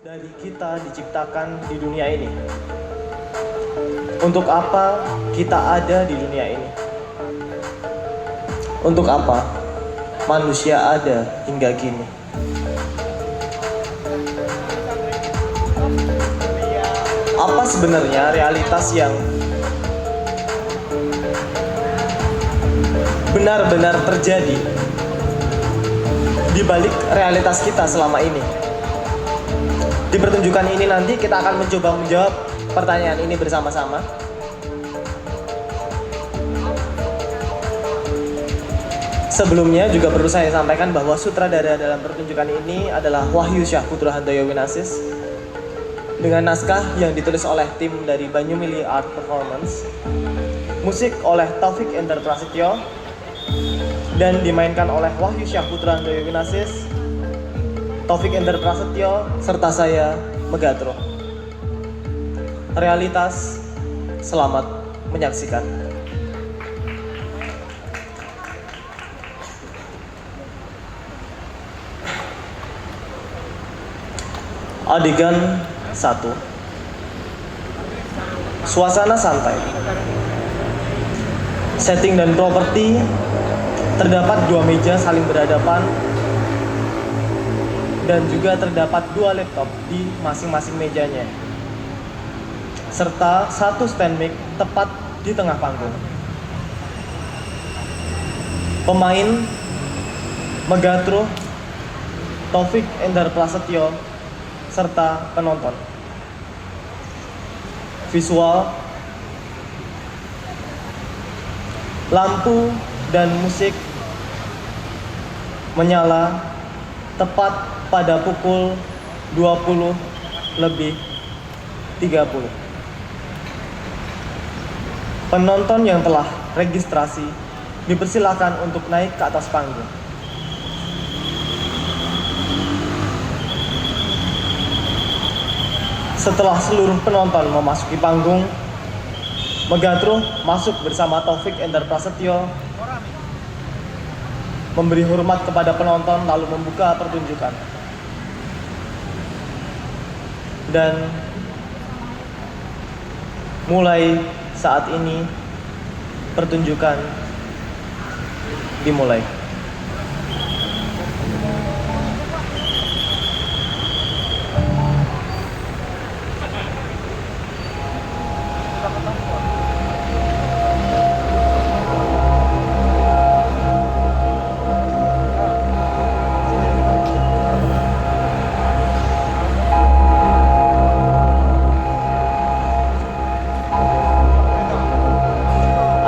dari kita diciptakan di dunia ini? Untuk apa kita ada di dunia ini? Untuk apa manusia ada hingga kini? Apa sebenarnya realitas yang benar-benar terjadi di balik realitas kita selama ini? Di pertunjukan ini nanti kita akan mencoba menjawab pertanyaan ini bersama-sama. Sebelumnya juga perlu saya sampaikan bahwa sutradara dalam pertunjukan ini adalah Wahyu Syahputra Handoyo Winasis dengan naskah yang ditulis oleh tim dari Banyumili Art Performance, musik oleh Taufik Ender Prasetyo, dan dimainkan oleh Wahyu Syahputra Handoyo Winasis, Taufik Ender Prasetyo, serta saya, Megatro. Realitas, selamat menyaksikan. Adegan 1. Suasana santai. Setting dan properti. Terdapat 2 meja saling berhadapan dan juga terdapat 2 laptop di masing-masing mejanya, serta 1 stand mic tepat di tengah panggung. Pemain Megatro, Taufik Ender Prasetyo, serta penonton. Visual, lampu dan musik menyala tepat pada pukul 20:30. Penonton yang telah registrasi dipersilakan untuk naik ke atas panggung. Setelah seluruh penonton memasuki panggung, Megatro masuk bersama Taufik Ender Prasetyo, memberi hormat kepada penonton lalu membuka pertunjukan. Dan mulai saat ini pertunjukan dimulai.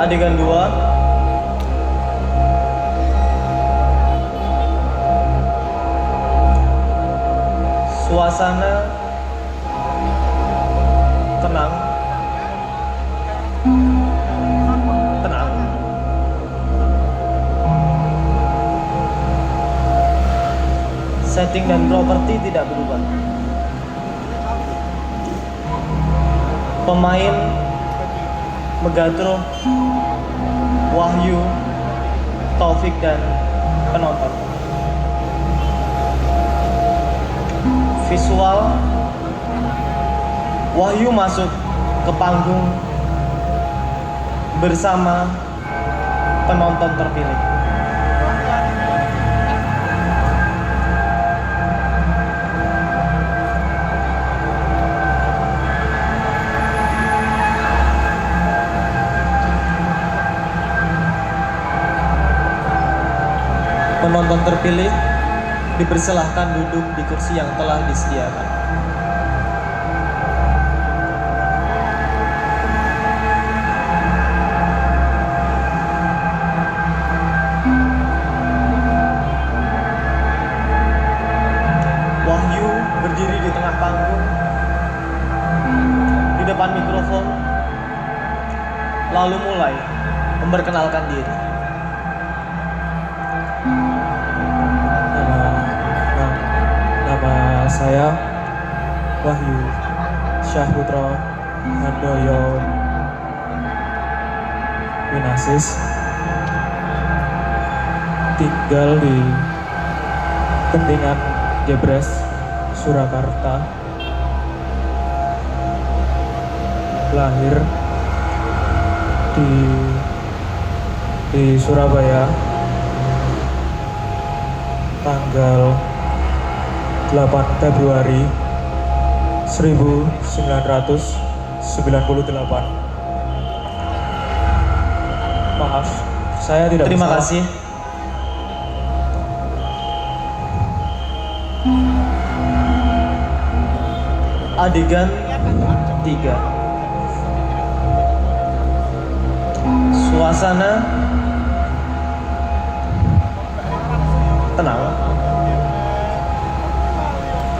Adegan 2. Suasana tenang. Setting dan properti tidak berubah. Pemain Megatro, Wahyu, Taufik, dan penonton. Visual, Wahyu masuk ke panggung bersama penonton terpilih. Penonton terpilih dipersilahkan duduk di kursi yang telah disediakan. Wahyu berdiri di tengah panggung, di depan mikrofon, lalu mulai memperkenalkan diri. Nama saya Wahyu Syahputra Handoyo Winasis, tinggal di Kentingan Jebres, Surakarta. lahir di Surabaya tanggal 8 Februari 1998. Maaf, saya tidak Terima bisa. kasih. Adegan 3. Suasana tenang.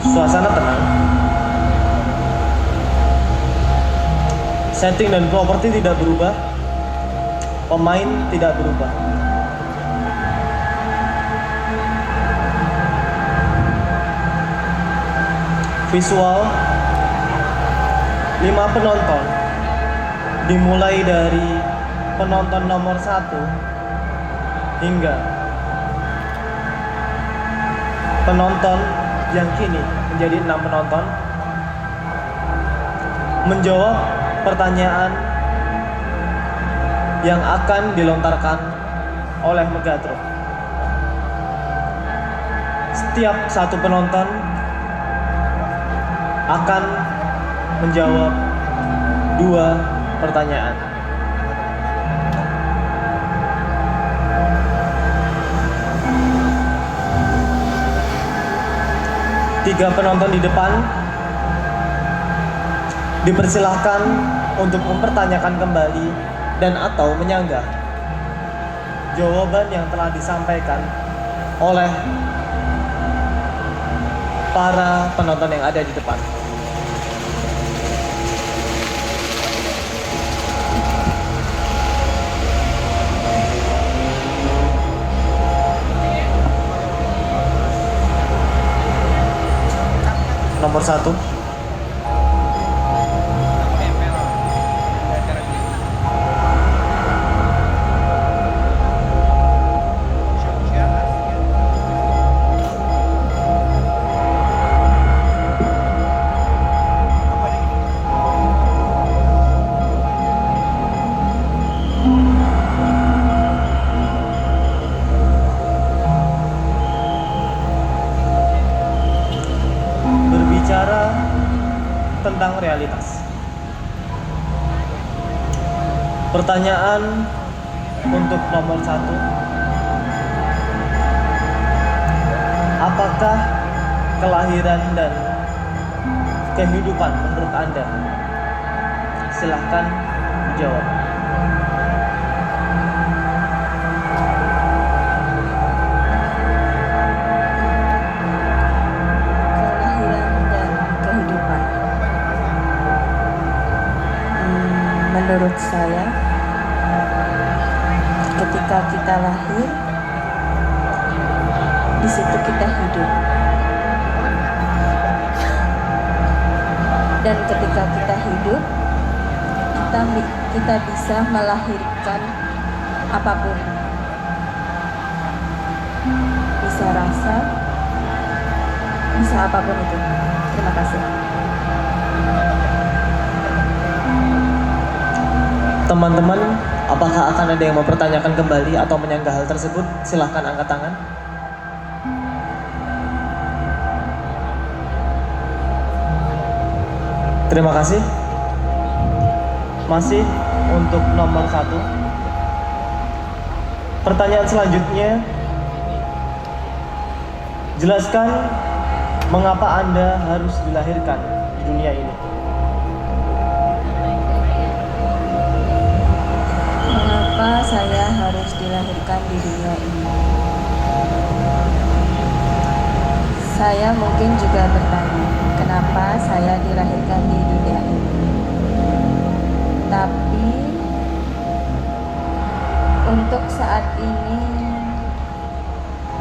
Suasana tenang. Setting dan properti tidak berubah. Pemain tidak berubah. Visual 5 penonton, dimulai dari penonton nomor 1 hingga penonton yang kini menjadi 6 penonton, menjawab pertanyaan yang akan dilontarkan oleh Megatron. Setiap satu penonton akan menjawab 2 pertanyaan. Tiga penonton di depan dipersilahkan untuk mempertanyakan kembali dan atau menyanggah jawaban yang telah disampaikan oleh para penonton yang ada di depan. Nomor 1. Berbicara tentang realitas. Pertanyaan untuk nomor 1. Apakah kelahiran dan kehidupan menurut Anda? Silahkan dijawab. Menurut saya, ketika kita lahir, di situ kita hidup. Dan ketika kita hidup, kita bisa melahirkan apapun. Bisa rasa, bisa apapun itu. Terima kasih. Teman-teman, apakah akan ada yang mempertanyakan kembali atau menyanggah hal tersebut? Silahkan angkat tangan. Terima kasih. Masih untuk nomor 1. Pertanyaan selanjutnya, jelaskan mengapa Anda harus dilahirkan di dunia ini. Mengapa saya harus dilahirkan di dunia ini? Saya mungkin juga bertanya, kenapa saya dilahirkan di dunia ini? Tapi untuk saat ini,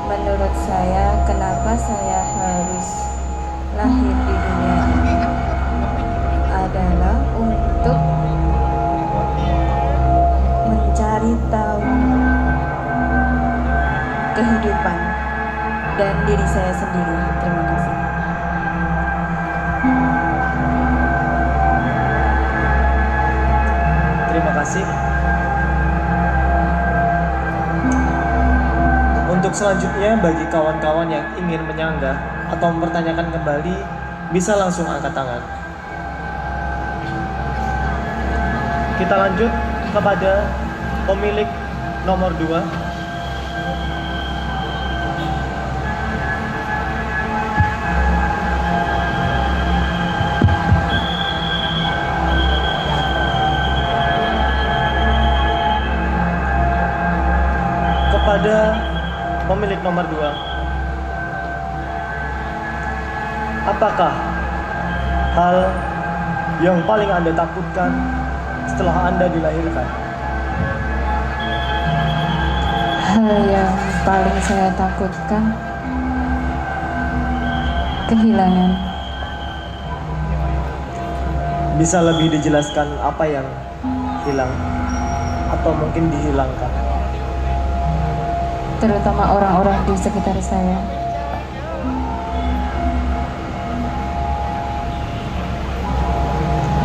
menurut saya, kenapa saya harus lahir di dunia ini adalah untuk mencari tahu kehidupan dan diri saya sendiri. Terima kasih. selanjutnya, bagi kawan-kawan yang ingin menyanggah atau mempertanyakan kembali, bisa langsung angkat tangan. Kita lanjut kepada pemilik nomor 2. Kepada pemilik nomor 2, apakah hal yang paling Anda takutkan setelah Anda dilahirkan? Hal yang paling saya takutkan kehilangan. Bisa lebih dijelaskan apa yang hilang atau mungkin dihilangkan? Terutama orang-orang di sekitar saya.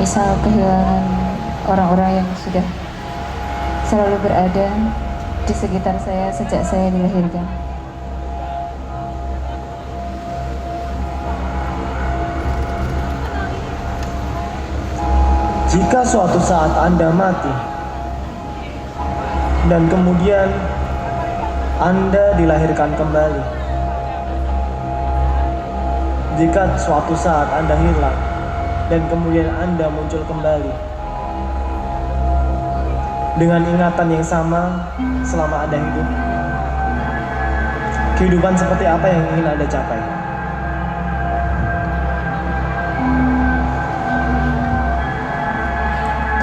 Misal kehilangan orang-orang yang sudah selalu berada di sekitar saya sejak saya dilahirkan. Jika suatu saat Anda mati dan kemudian Anda dilahirkan kembali, jika suatu saat Anda hilang dan kemudian Anda muncul kembali dengan ingatan yang sama selama Anda hidup, kehidupan seperti apa yang ingin Anda capai?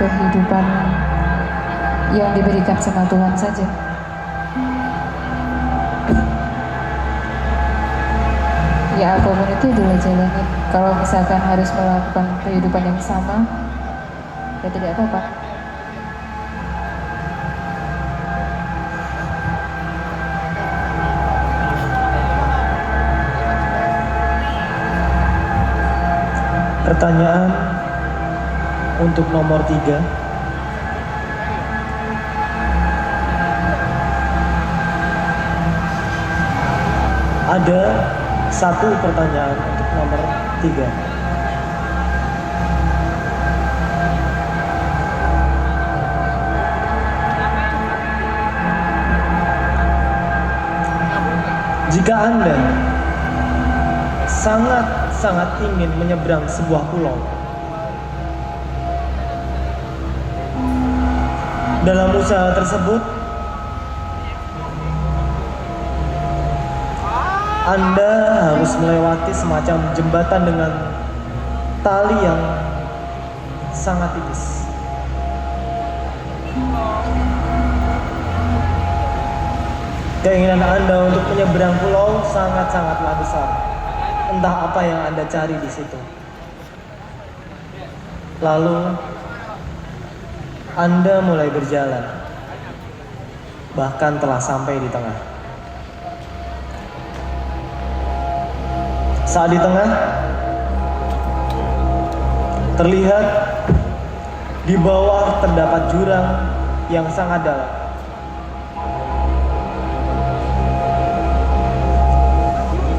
Kehidupan yang diberikan sama Tuhan saja. Ya apapun itu adalah jalanin. Kalau misalkan harus melakukan kehidupan yang sama, ya tidak apa-apa. Pertanyaan untuk nomor 3. Ada satu pertanyaan untuk nomor 3. Jika Anda sangat ingin menyeberang sebuah pulau, dalam usaha tersebut Anda harus melewati semacam jembatan dengan tali yang sangat tipis. Keinginan Anda untuk menyeberang pulau sangat-sangatlah besar. Entah apa yang Anda cari di situ. Lalu Anda mulai berjalan, bahkan telah sampai di tengah. Saat di tengah, terlihat di bawah terdapat jurang yang sangat dalam.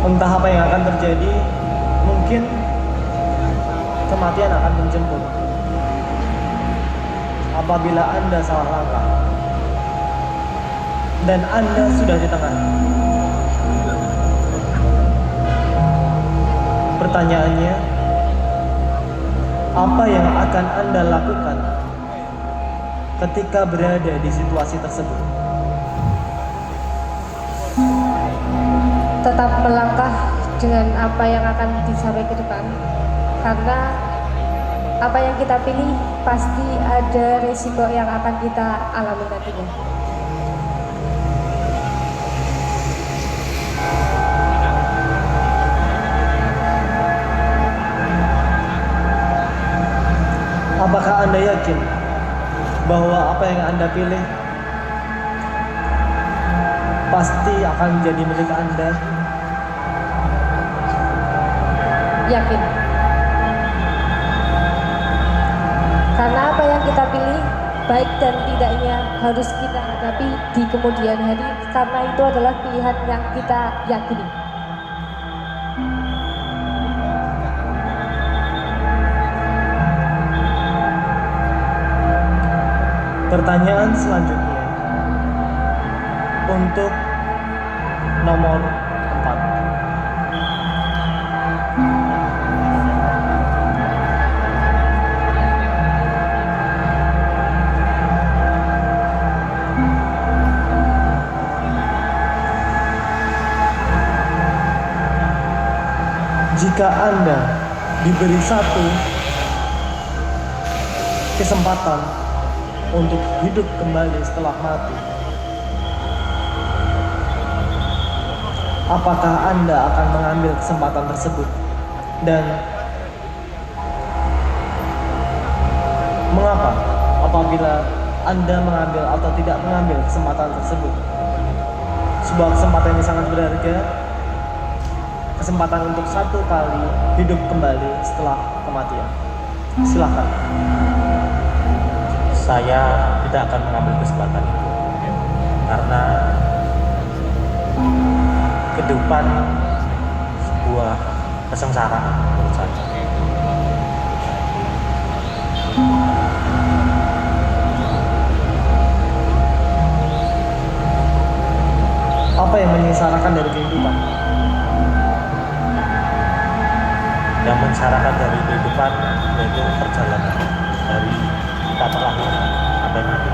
Entah apa yang akan terjadi, mungkin kematian akan menjemput apabila Anda salah langkah dan Anda sudah di tengah. Pertanyaannya, apa yang akan Anda lakukan ketika berada di situasi tersebut? Tetap melangkah dengan apa yang akan dicapai ke depan, karena apa yang kita pilih pasti ada resiko yang akan kita alami nantinya. Apakah Anda yakin bahwa apa yang Anda pilih pasti akan menjadi milik Anda? Yakin. Karena apa yang kita pilih baik dan tidaknya harus kita hadapi di kemudian hari, karena itu adalah pilihan yang kita yakini. Pertanyaan selanjutnya untuk nomor 4. Jika Anda diberi satu kesempatan untuk hidup kembali setelah mati, apakah Anda akan mengambil kesempatan tersebut? Dan mengapa apabila Anda mengambil atau tidak mengambil kesempatan tersebut? Sebuah kesempatan yang sangat berharga, kesempatan untuk satu kali hidup kembali setelah kematian. Silakan. Saya tidak akan mengambil kesempatan itu karena kehidupan sebuah kesengsaraan menurut saya. Apa yang menyengsarakan dari kehidupan? Yang menyengsarakan dari kehidupan yaitu perjalanan dari kita terlahir sampai mati.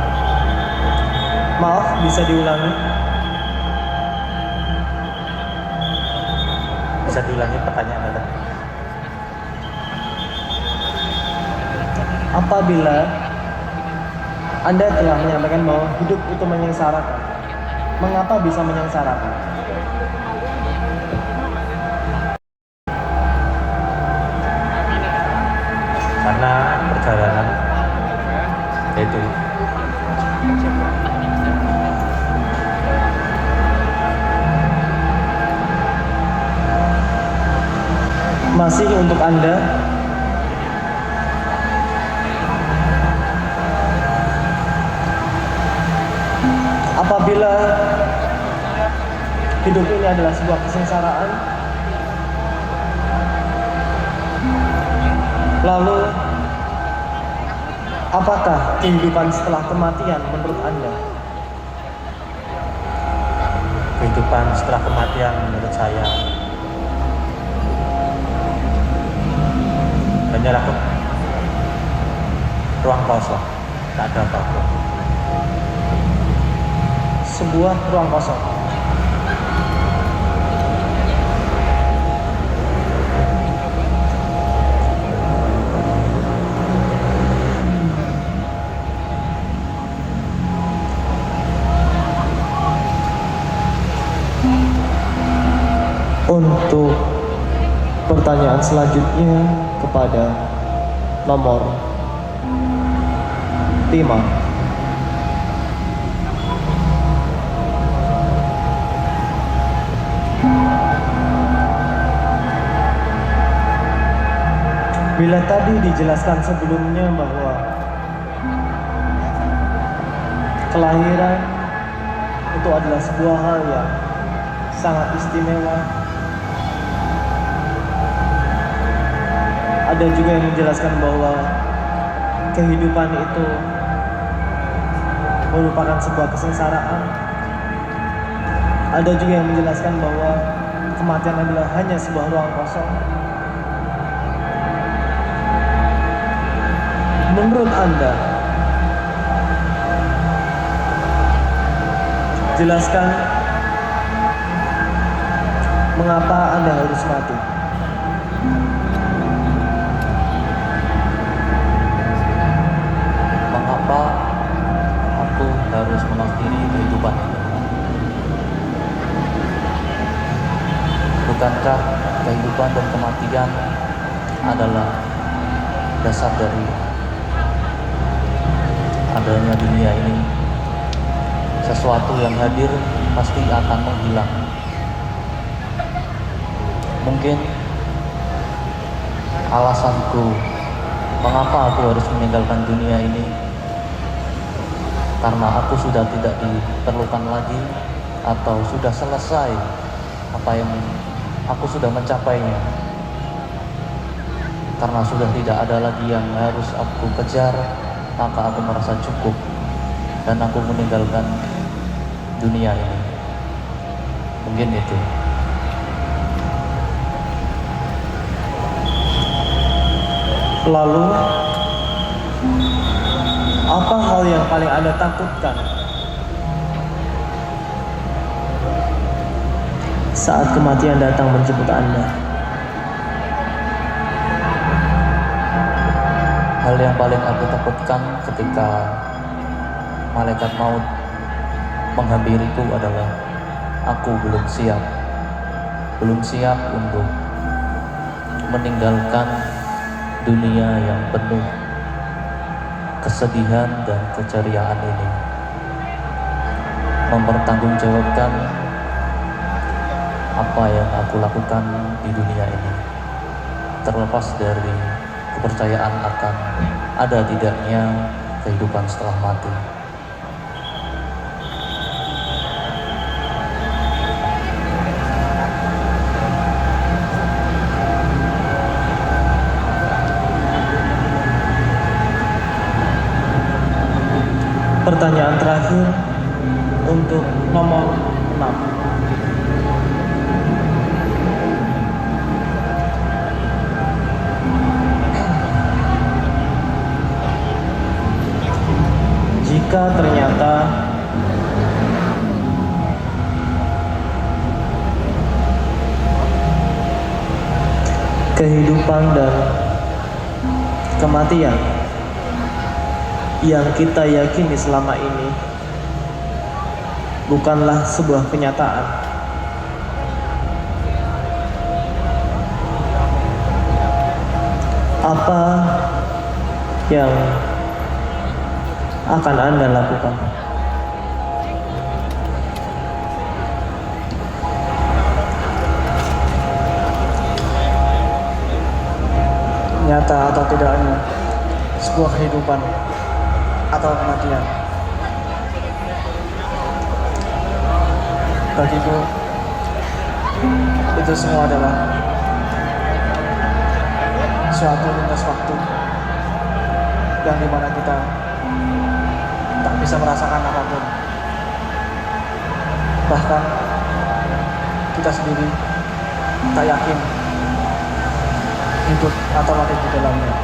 Maaf, bisa diulangi? Bisa diulangi pertanyaan Anda? Apabila Anda telah menyampaikan bahwa hidup itu menyengsarakan, mengapa bisa menyengsarakan? Karena perjalanan yaitu Masih untuk Anda, apabila hidup ini adalah sebuah kesengsaraan, lalu apakah kehidupan setelah kematian menurut Anda? kehidupan setelah kematian menurut saya hanyalah ruang kosong, tak ada apa-apa. Sebuah ruang kosong. Untuk pertanyaan selanjutnya kepada nomor 5. Bila tadi dijelaskan sebelumnya bahwa kelahiran itu adalah sebuah hal yang sangat istimewa, ada juga yang menjelaskan bahwa kehidupan itu merupakan sebuah kesengsaraan. Ada juga yang menjelaskan bahwa kematian adalah hanya sebuah ruang kosong. Menurut Anda, jelaskan mengapa Anda harus mati? Mengapa aku harus mengakhiri kehidupan ini? Bukankah kehidupan dan kematian adalah dasar dari adanya dunia ini? Sesuatu yang hadir pasti akan menghilang. Mungkin alasanku mengapa aku harus meninggalkan dunia ini karena aku sudah tidak diperlukan lagi atau sudah selesai apa yang aku sudah mencapainya, karena sudah tidak ada lagi yang harus aku kejar, maka aku merasa cukup dan aku meninggalkan dunia ini. Mungkin itu. Lalu, apa hal yang paling Anda takutkan saat kematian datang menjemput Anda? Hal yang paling aku takutkan ketika malaikat maut menghampiriku adalah aku belum siap untuk meninggalkan dunia yang penuh kesedihan dan keceriaan ini, mempertanggungjawabkan apa yang aku lakukan di dunia ini, terlepas dari kepercayaan akan ada tidaknya kehidupan setelah mati. Pertanyaan terakhir untuk nomor 6. Jika ternyata kehidupan dan kematian yang kita yakini selama ini bukanlah sebuah kenyataan, apa yang akan Anda lakukan? Nyata atau tidaknya sebuah kehidupan atau kematian, bagiku itu semua adalah suatu lintas waktu yang dimana kita tak bisa merasakan apapun, bahkan kita sendiri tak yakin hidup atau mati di dalamnya.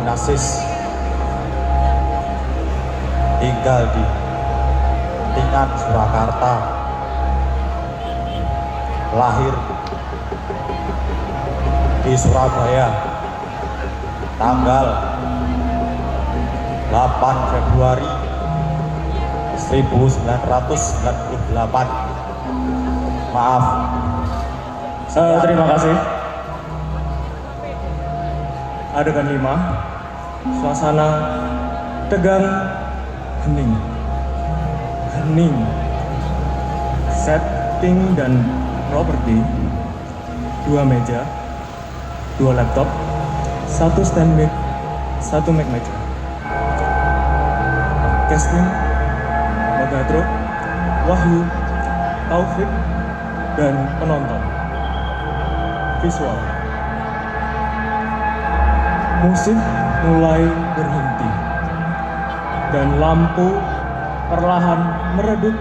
Winasis, tinggal di Tingan, Surakarta, lahir di Surabaya tanggal 8 Februari 1998. Maaf. Terima kasih. Adegan 5, suasana tegang, hening. Setting dan properti, 2 meja, 2 laptop, 1 stand mic, 1 mic meja. Casting, Magatro, Wahyu, Taufik, dan penonton. Visual, musik mulai berhenti dan lampu perlahan meredup.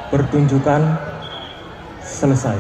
Pertunjukan selesai.